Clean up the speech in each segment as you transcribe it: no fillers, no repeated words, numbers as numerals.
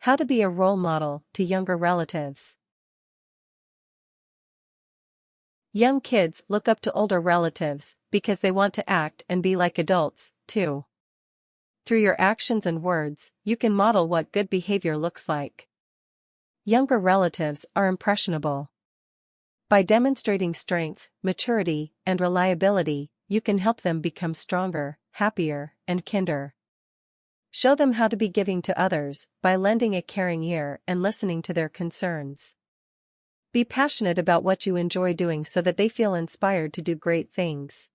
How to be a role model to younger relatives. Young kids look up to older relatives because they want to act and be like adults, too. Through your actions and words, you can model what good behavior looks like. Younger relatives are impressionable. By demonstrating strength, maturity, and reliability, you can help them become stronger, happier, and kinder. Show them how to be giving to others by lending a caring ear and listening to their concerns. Be passionate about what you enjoy doing so that they feel inspired to do great things.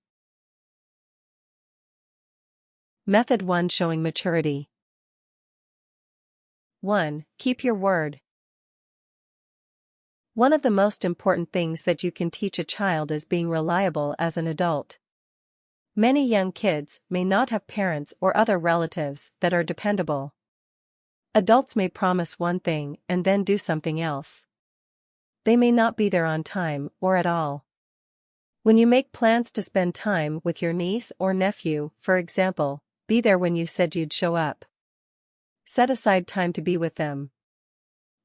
Method 1: Showing maturity. 1. Keep your word. One of the most important things that you can teach a child is being reliable as an adult. Many young kids may not have parents or other relatives that are dependable. Adults may promise one thing and then do something else. They may not be there on time or at all. When you make plans to spend time with your niece or nephew, for example, be there when you said you'd show up. Set aside time to be with them.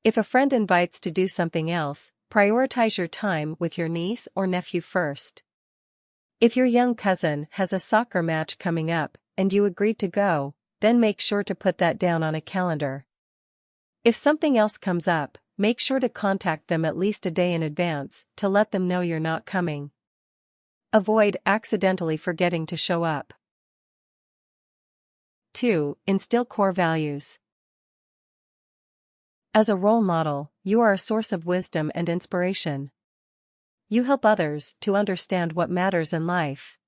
If a friend invites to do something else, prioritize your time with your niece or nephew first. If your young cousin has a soccer match coming up and you agreed to go, then make sure to put that down on a calendar. If something else comes up, make sure to contact them at least a day in advance to let them know you're not coming. Avoid accidentally forgetting to show up. 2. Instill core values. As a role model, you are a source of wisdom and inspiration. You help others to understand what matters in life.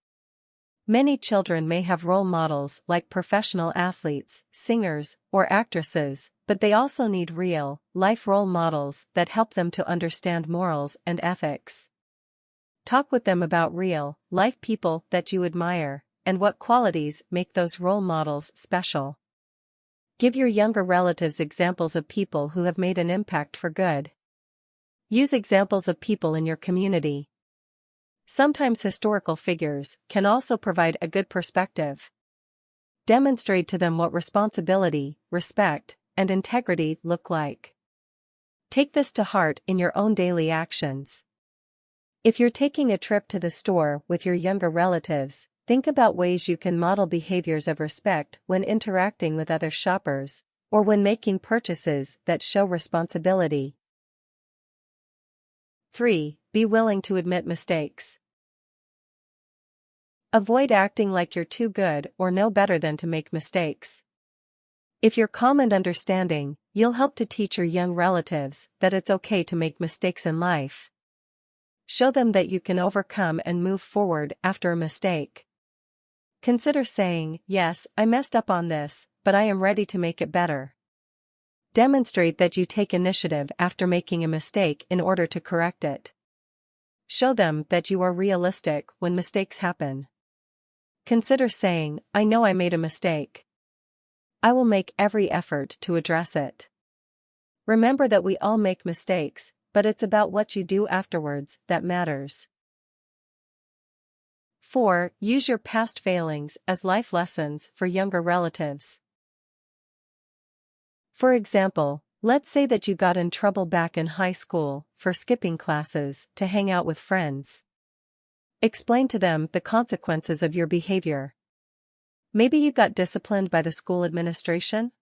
Many children may have role models like professional athletes, singers, or actresses, but they also need real-life role models that help them to understand morals and ethics. Talk with them about real-life people that you admire, and what qualities make those role models special. Give your younger relatives examples of people who have made an impact for good. Use examples of people in your community. Sometimes historical figures can also provide a good perspective. Demonstrate to them what responsibility, respect, and integrity look like. Take this to heart in your own daily actions. If you're taking a trip to the store with your younger relatives, think about ways you can model behaviors of respect when interacting with other shoppers, or when making purchases that show responsibility. 3. Be willing to admit mistakes. Avoid acting like you're too good or know better than to make mistakes. If you're calm and understanding, you'll help to teach your young relatives that it's okay to make mistakes in life. Show them that you can overcome and move forward after a mistake. Consider saying, "Yes, I messed up on this, but I am ready to make it better." Demonstrate that you take initiative after making a mistake in order to correct it. Show them that you are realistic when mistakes happen. Consider saying, "I know I made a mistake. I will make every effort to address it." Remember that we all make mistakes, but it's about what you do afterwards that matters. 4. Use your past failings as life lessons for younger relatives. For example, let's say that you got in trouble back in high school for skipping classes to hang out with friends. Explain to them the consequences of your behavior. Maybe you got disciplined by the school administration?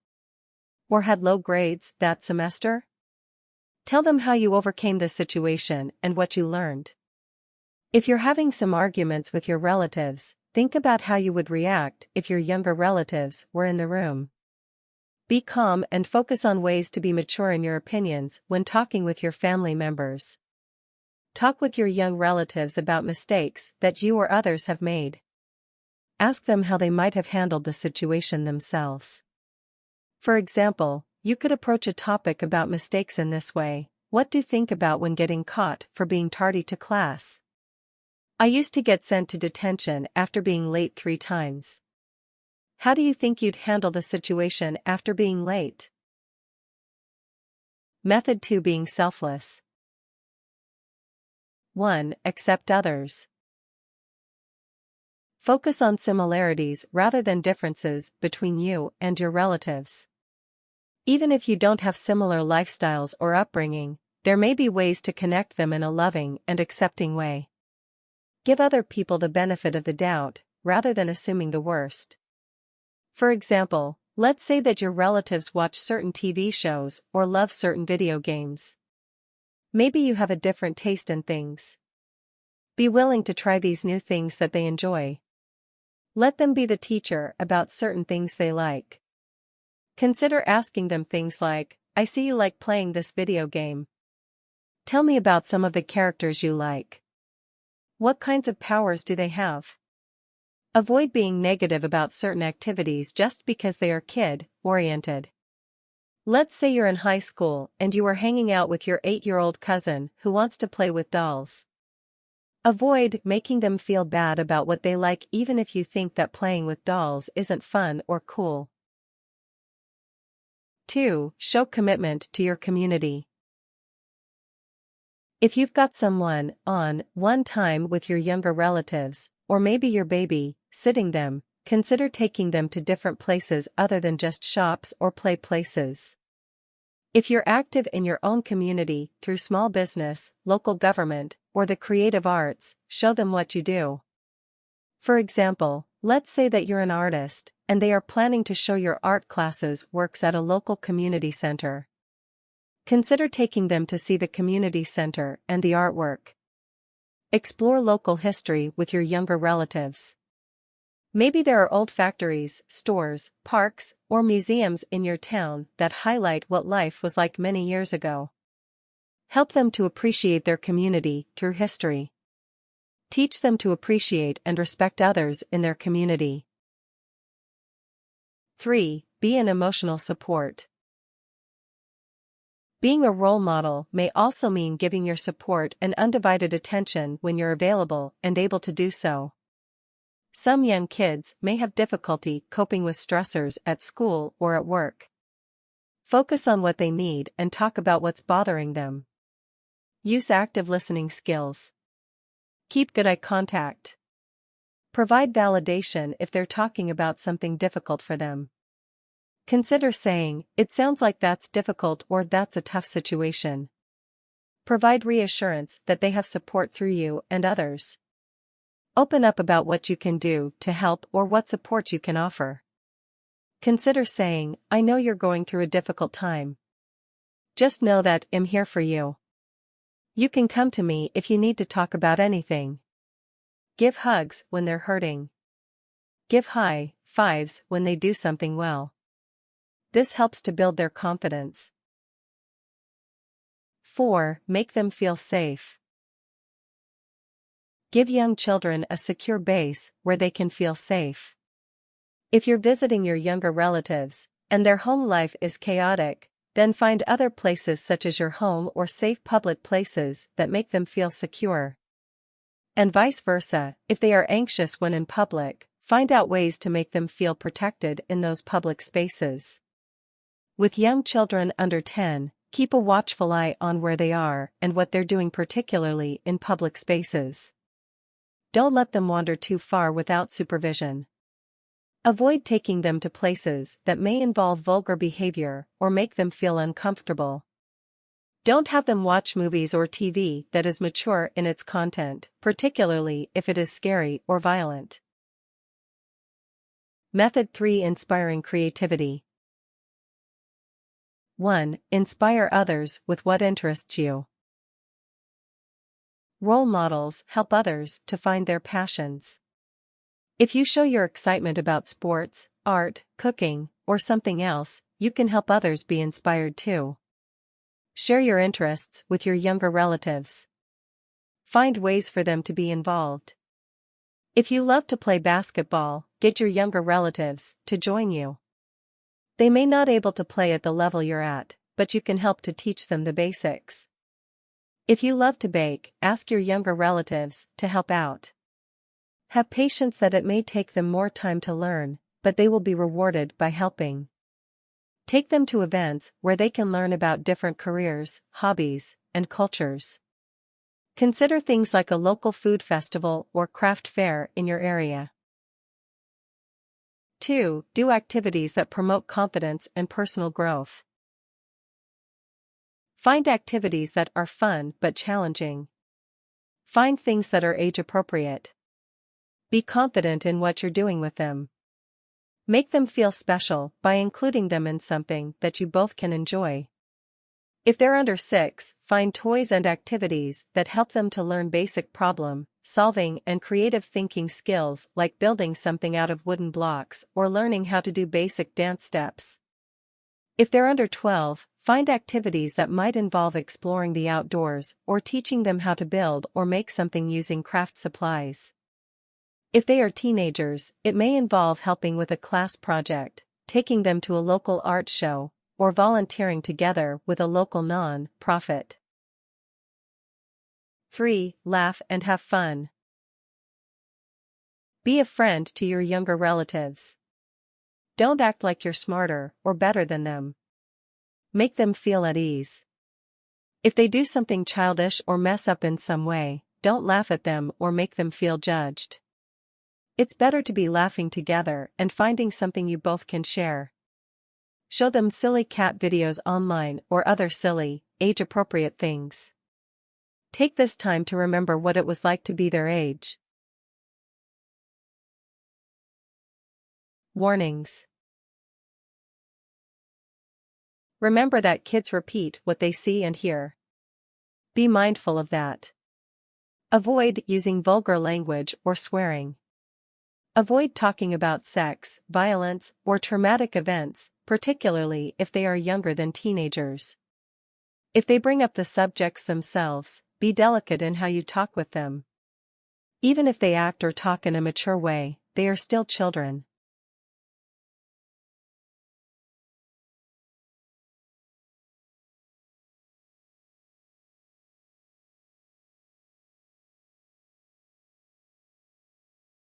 Or had low grades that semester? Tell them how you overcame the situation and what you learned. If you're having some arguments with your relatives, think about how you would react if your younger relatives were in the room. Be calm and focus on ways to be mature in your opinions when talking with your family members. Talk with your young relatives about mistakes that you or others have made. Ask them how they might have handled the situation themselves. For example, you could approach a topic about mistakes in this way: "What do you think about when getting caught for being tardy to class? I used to get sent to detention after being late 3 times. How do you think you'd handle the situation after being late?" Method 2: Being selfless. 1. Accept others. Focus on similarities rather than differences between you and your relatives. Even if you don't have similar lifestyles or upbringing, there may be ways to connect them in a loving and accepting way. Give other people the benefit of the doubt, rather than assuming the worst. For example, let's say that your relatives watch certain TV shows or love certain video games. Maybe you have a different taste in things. Be willing to try these new things that they enjoy. Let them be the teacher about certain things they like. Consider asking them things like, "I see you like playing this video game. Tell me about some of the characters you like. What kinds of powers do they have?" Avoid being negative about certain activities just because they are kid-oriented. Let's say you're in high school and you are hanging out with your 8-year-old cousin who wants to play with dolls. Avoid making them feel bad about what they like even if you think that playing with dolls isn't fun or cool. 2. Show commitment to your community. If you've got someone on one time with your younger relatives, or maybe your baby, sitting them, consider taking them to different places other than just shops or play places. If you're active in your own community through small business, local government, or the creative arts, show them what you do. For example, let's say that you're an artist, and they are planning to show your art classes works at a local community center. Consider taking them to see the community center and the artwork. Explore local history with your younger relatives. Maybe there are old factories, stores, parks, or museums in your town that highlight what life was like many years ago. Help them to appreciate their community through history. Teach them to appreciate and respect others in their community. 3. Be an emotional support. Being a role model may also mean giving your support and undivided attention when you're available and able to do so. Some young kids may have difficulty coping with stressors at school or at work. Focus on what they need and talk about what's bothering them. Use active listening skills. Keep good eye contact. Provide validation if they're talking about something difficult for them. Consider saying, "It sounds like that's difficult," or "That's a tough situation." Provide reassurance that they have support through you and others. Open up about what you can do to help or what support you can offer. Consider saying, "I know you're going through a difficult time. Just know that I'm here for you. You can come to me if you need to talk about anything." Give hugs when they're hurting. Give high fives when they do something well. This helps to build their confidence. 4. Make them feel safe. Give young children a secure base where they can feel safe. If you're visiting your younger relatives, and their home life is chaotic, then find other places such as your home or safe public places that make them feel secure. And vice versa, if they are anxious when in public, find out ways to make them feel protected in those public spaces. With young children under 10, keep a watchful eye on where they are and what they're doing, particularly in public spaces. Don't let them wander too far without supervision. Avoid taking them to places that may involve vulgar behavior or make them feel uncomfortable. Don't have them watch movies or TV that is mature in its content, particularly if it is scary or violent. Method 3. Inspiring creativity. 1. Inspire others with what interests you. Role models help others to find their passions. If you show your excitement about sports, art, cooking, or something else, you can help others be inspired too. Share your interests with your younger relatives. Find ways for them to be involved. If you love to play basketball, get your younger relatives to join you. They may not be able to play at the level you're at, but you can help to teach them the basics. If you love to bake, ask your younger relatives to help out. Have patience that it may take them more time to learn, but they will be rewarded by helping. Take them to events where they can learn about different careers, hobbies, and cultures. Consider things like a local food festival or craft fair in your area. 2. Do activities that promote confidence and personal growth. Find activities that are fun but challenging. Find things that are age-appropriate. Be confident in what you're doing with them. Make them feel special by including them in something that you both can enjoy. If they're under 6, find toys and activities that help them to learn basic problem-solving and creative thinking skills like building something out of wooden blocks or learning how to do basic dance steps. If they're under 12, find activities that might involve exploring the outdoors or teaching them how to build or make something using craft supplies. If they are teenagers, it may involve helping with a class project, taking them to a local art show, or volunteering together with a local non-profit. 3. Laugh and have fun. Be a friend to your younger relatives. Don't act like you're smarter or better than them. Make them feel at ease. If they do something childish or mess up in some way, don't laugh at them or make them feel judged. It's better to be laughing together and finding something you both can share. Show them silly cat videos online or other silly, age-appropriate things. Take this time to remember what it was like to be their age. Warnings. Remember that kids repeat what they see and hear. Be mindful of that. Avoid using vulgar language or swearing. Avoid talking about sex, violence, or traumatic events, particularly if they are younger than teenagers. If they bring up the subjects themselves, be delicate in how you talk with them. Even if they act or talk in a mature way, they are still children.